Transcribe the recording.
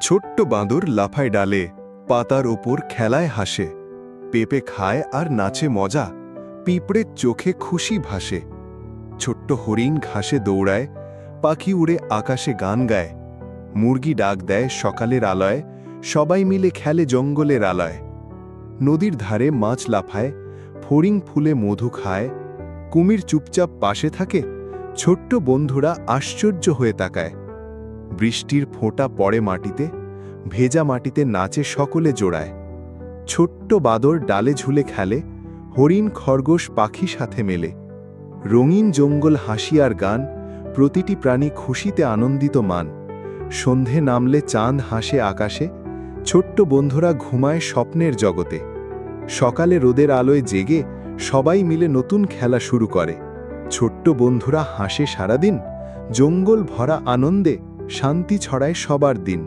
ছোট্ট বাঁদর লাফায় ডালে, পাতার ওপর খেলায় হাসে। পেঁপে খায় আর নাচে মজা, পিঁপড়ের চোখে খুশি ভাসে। ছোট্ট হরিণ ঘাসে দৌড়ায়, পাখি উড়ে আকাশে গান গায়। মুরগি ডাক দেয় সকালের আলয়, সবাই মিলে খেলে জঙ্গলের আলয়। নদীর ধারে মাছ লাফায়, ফড়িং ফুলে মধু খায়। কুমির চুপচাপ পাশে থাকে, ছোট্ট বন্ধুরা আশ্চর্য হয়ে তাকায়। বৃষ্টির ফোঁটা পড়ে মাটিতে, ভেজা মাটিতে নাচে সকলে জোড়ায়। ছোট্ট বাদর ডালে ঝুলে খেলে, হরিণ খরগোশ পাখি সাথে মেলে। রঙিন জঙ্গল হাসি আর গান, প্রতিটি প্রাণী খুশিতে আনন্দিত মান। সন্ধে নামলে চাঁদ হাসে আকাশে, ছোট্ট বন্ধুরা ঘুমায় স্বপ্নের জগতে। সকালে রোদের আলোয় জেগে সবাই মিলে নতুন খেলা শুরু করে। ছোট্ট বন্ধুরা হাসে সারাদিন, জঙ্গল ভরা আনন্দে শান্তি ছড়ায় সবার দিন।